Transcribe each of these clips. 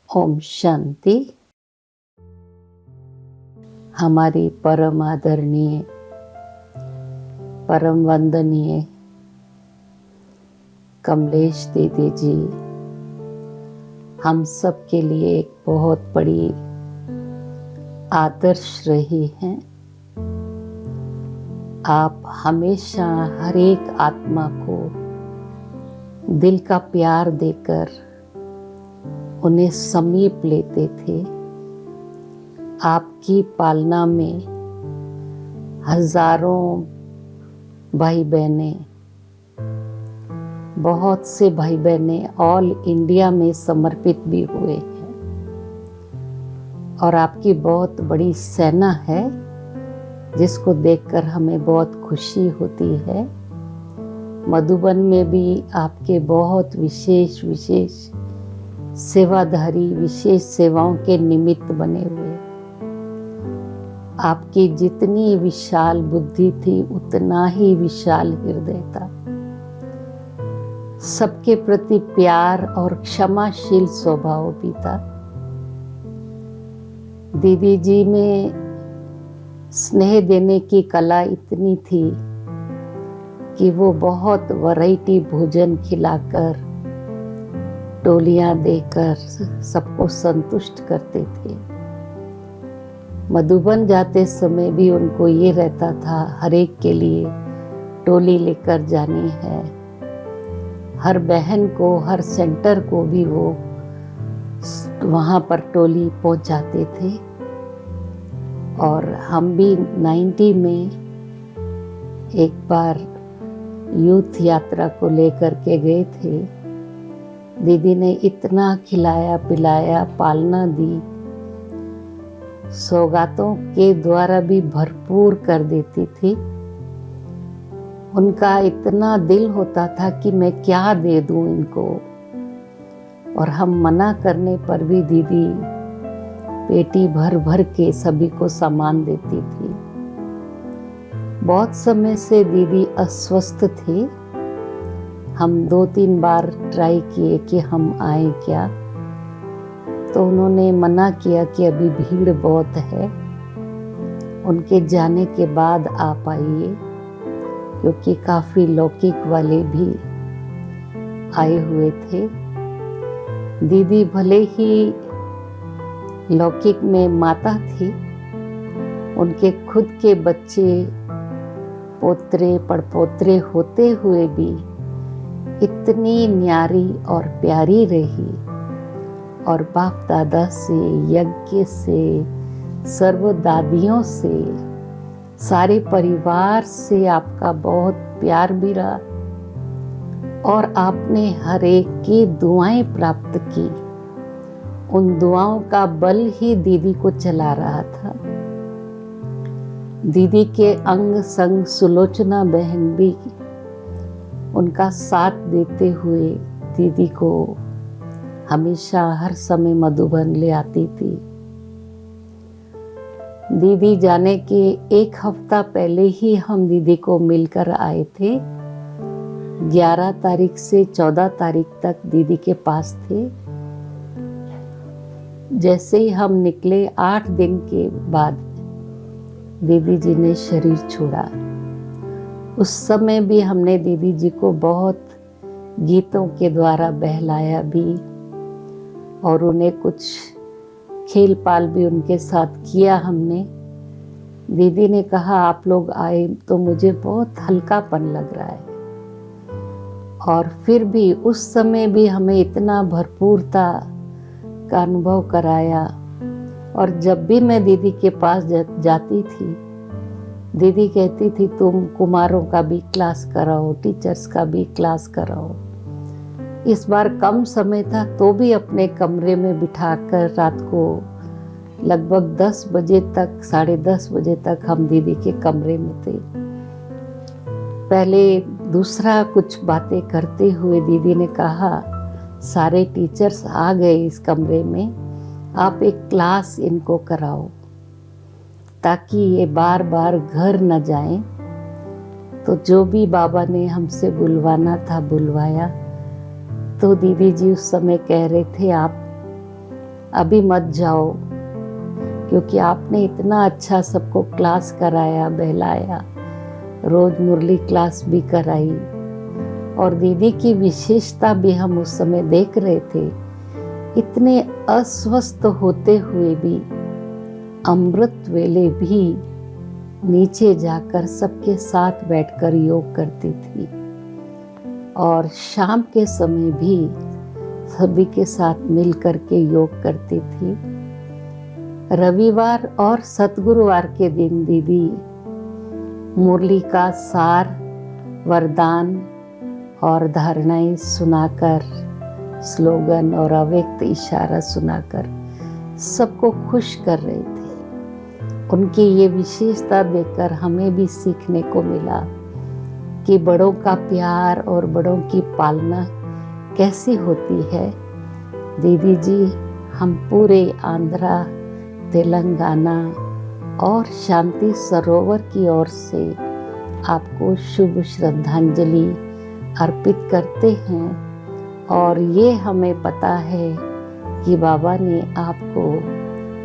ओम शांति। हमारी परम आदरणीय, परम वंदनीय कमलेश दीदी जी हम सब के लिए एक बहुत बड़ी आदर्श रही हैं। आप हमेशा हर एक आत्मा को दिल का प्यार देकर उन्हें समीप लेते थे। आपकी पालना में हजारों भाई बहनें, बहुत से भाई बहनें ऑल इंडिया में समर्पित भी हुए हैं और आपकी बहुत बड़ी सेना है जिसको देखकर हमें बहुत खुशी होती है। मधुबन में भी आपके बहुत विशेष सेवाधारी विशेष सेवाओं के निमित्त बने हुए। आपकी जितनी विशाल बुद्धि थी उतना ही विशाल हृदय था। सबके प्रति प्यार और क्षमाशील स्वभाव भी था। दीदी जी में स्नेह देने की कला इतनी थी कि वो बहुत वैरायटी भोजन खिलाकर, टोलियां देकर सबको संतुष्ट करते थे। मधुबन जाते समय भी उनको ये रहता था हर एक के लिए टोली लेकर जानी है। हर बहन को, हर सेंटर को भी वो वहाँ पर टोली पहुँचाते थे। और हम भी 90 में एक बार यूथ यात्रा को लेकर के गए थे। दीदी ने इतना खिलाया पिलाया, पालना दी, सौगातों के द्वारा भी भरपूर कर देती थी। उनका इतना दिल होता था कि मैं क्या दे दूं इनको, और हम मना करने पर भी दीदी पेटी भर भर के सभी को सामान देती थी। बहुत समय से दीदी अस्वस्थ थे। हम 2-3 बार ट्राई किए कि हम आए क्या, तो उन्होंने मना किया कि अभी भीड़ बहुत है, उनके जाने के बाद आप आइए, क्योंकि काफ़ी लौकिक वाले भी आए हुए थे। दीदी भले ही लौकिक में माता थी, उनके खुद के बच्चे, पोतरे पड़पोतरे होते हुए भी इतनी न्यारी और प्यारी रही। और बाप दादा से, यज्ञ से, सर्व दादियों से, सारे परिवार से आपका बहुत प्यार भी रहा और आपने हर एक की दुआएं प्राप्त की। उन दुआओं का बल ही दीदी को चला रहा था। दीदी के अंग संग सुलोचना बहन भी उनका साथ देते हुए दीदी को हमेशा हर समय मधुबन ले आती थी। दीदी जाने के 1 हफ्ता पहले ही हम दीदी को मिलकर आए थे। 11 तारीख से 14 तारीख तक दीदी के पास थे। जैसे ही हम निकले 8 दिन के बाद दीदी जी ने शरीर छोड़ा। उस समय भी हमने दीदी जी को बहुत गीतों के द्वारा बहलाया भी और उन्हें कुछ खेल पाल भी उनके साथ किया हमने। दीदी ने कहा आप लोग आए तो मुझे बहुत हल्कापन लग रहा है। और फिर भी उस समय भी हमें इतना भरपूरता का अनुभव कराया। और जब भी मैं दीदी के पास जाती थी, दीदी कहती थी तुम कुमारों का भी क्लास कराओ, टीचर्स का भी क्लास कराओ। इस बार कम समय था तो भी अपने कमरे में बिठाकर रात को लगभग 10 बजे तक, 10:30 बजे तक हम दीदी के कमरे में थे। पहले दूसरा कुछ बातें करते हुए दीदी ने कहा सारे टीचर्स आ गए इस कमरे में, आप एक क्लास इनको कराओ ताकि ये बार बार घर न जाएं। तो जो भी बाबा ने हमसे बुलवाना था बुलवाया। तो दीदी जी उस समय कह रहे थे आप अभी मत जाओ, क्योंकि आपने इतना अच्छा सबको क्लास कराया, बहलाया, रोज मुरली क्लास भी कराई। और दीदी की विशेषता भी हम उस समय देख रहे थे, इतने अस्वस्थ होते हुए भी अमृत वेले भी नीचे जाकर सबके साथ बैठकर योग करती थी, और शाम के समय भी सभी के साथ मिल करके योग करती थी। रविवार और सतगुरुवार के दिन दीदी मुरली का सार, वरदान और धारणाएं सुनाकर, स्लोगन और अव्यक्त इशारा सुनाकर सबको खुश कर रहे थे। उनकी ये विशेषता देखकर हमें भी सीखने को मिला कि बड़ों का प्यार और बड़ों की पालना कैसी होती है। दीदी जी, हम पूरे आंध्रा, तेलंगाना और शांति सरोवर की ओर से आपको शुभ श्रद्धांजलि अर्पित करते हैं। और ये हमें पता है कि बाबा ने आपको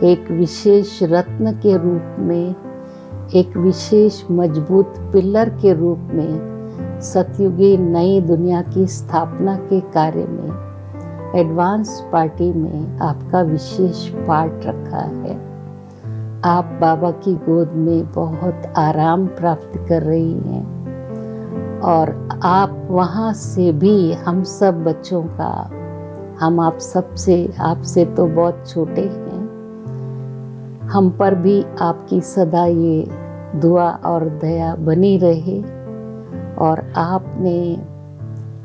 एक विशेष रत्न के रूप में, एक विशेष मजबूत पिलर के रूप में सतयुगी नई दुनिया की स्थापना के कार्य में, एडवांस पार्टी में आपका विशेष पार्ट रखा है। आप बाबा की गोद में बहुत आराम प्राप्त कर रही हैं, और आप वहाँ से भी हम सब बच्चों का, हम आप आपसे तो बहुत छोटे हैं, हम पर भी आपकी सदा ये दुआ और दया बनी रहे। और आपने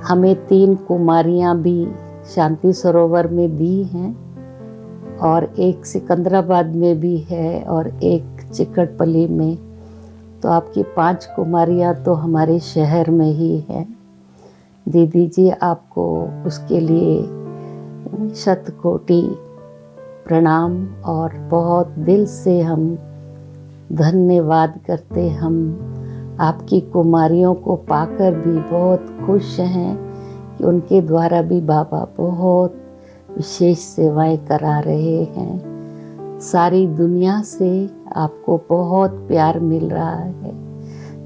हमें 3 कुमारियाँ भी शांति सरोवर में दी हैं, और एक सिकंदराबाद में भी है और एक चिकटपल्ली में। तो आपकी 5 कुमारियाँ तो हमारे शहर में ही हैं। दीदी जी, आपको उसके लिए शतकोटि प्रणाम और बहुत दिल से हम धन्यवाद करते। हम आपकी कुमारियों को पाकर भी बहुत खुश हैं कि उनके द्वारा भी बाबा बहुत विशेष सेवाएं करा रहे हैं। सारी दुनिया से आपको बहुत प्यार मिल रहा है।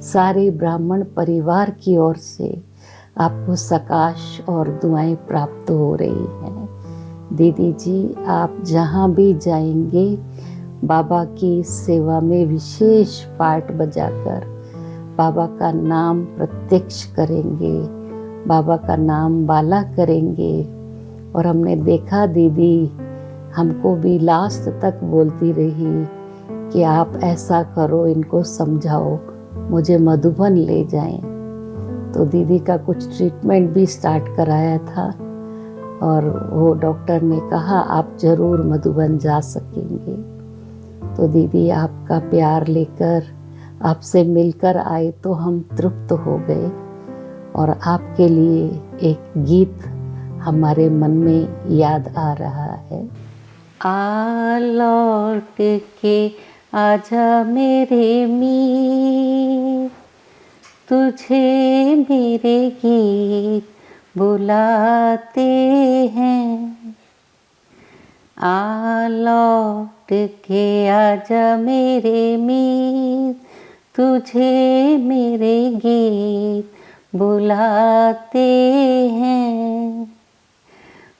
सारे ब्राह्मण परिवार की ओर से आपको सकाश और दुआएं प्राप्त हो रही हैं। दीदी जी, आप जहाँ भी जाएंगे बाबा की सेवा में विशेष पार्ट बजाकर बाबा का नाम प्रत्यक्ष करेंगे, बाबा का नाम बाला करेंगे। और हमने देखा दीदी हमको भी लास्ट तक बोलती रही कि आप ऐसा करो, इनको समझाओ, मुझे मधुबन ले जाएं। तो दीदी का कुछ ट्रीटमेंट भी स्टार्ट कराया था, और वो डॉक्टर ने कहा आप ज़रूर मधुबन जा सकेंगे। तो दीदी, आपका प्यार लेकर, आपसे मिलकर आए तो हम तृप्त हो गए। और आपके लिए एक गीत हमारे मन में याद आ रहा है। आ लौट के आजा मेरे मीत, तुझे मेरे गीत बुलाते हैं। आ लौट के आजा मेरे मीत, तुझे मेरे गीत बुलाते हैं।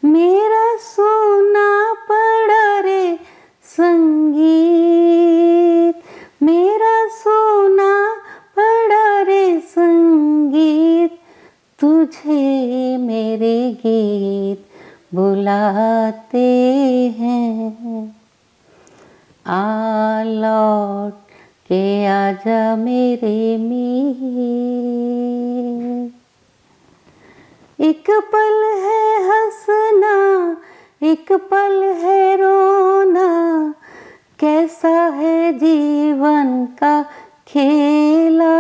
मेरा सोना पड़ा रे संगीत, मेरा सोना पड़ा रे संगीत, तुझे मेरे गीत बुलाते हैं। आ लौट के आजा मेरे मीत। एक पल है हंसना, एक पल है रोना, कैसा है जीवन का खेला।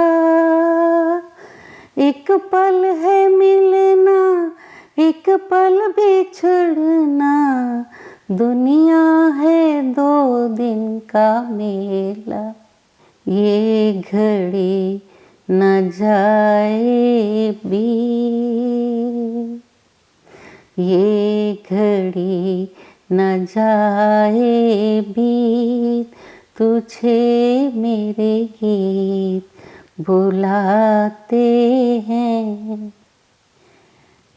एक पल है मिलना, एक पल बिछड़ना, दुनिया है 2 दिन का मेला। ये घड़ी न जाए बीत, ये घड़ी न जाए बीत, तुझे मेरे गीत बुलाते हैं।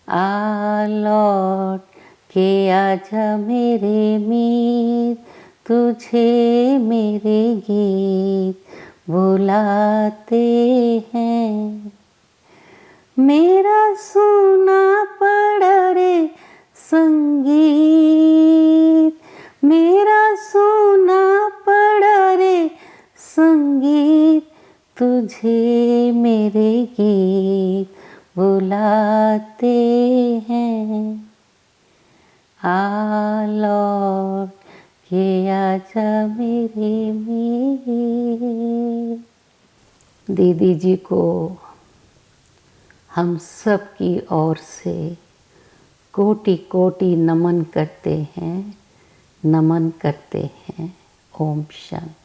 आ लौट के आजा मेरे मीत, तुझे मेरे गीत बुलाते हैं। मेरा सुना पड़ा रे संगीत, मेरा सुना पड़ा रे संगीत, तुझे मेरे गीत बुलाते हैं। आ लौट के आजा मेरे मीत। दीदी जी को हम सब की ओर से कोटि कोटि नमन करते हैं, नमन करते हैं। ओम शांति।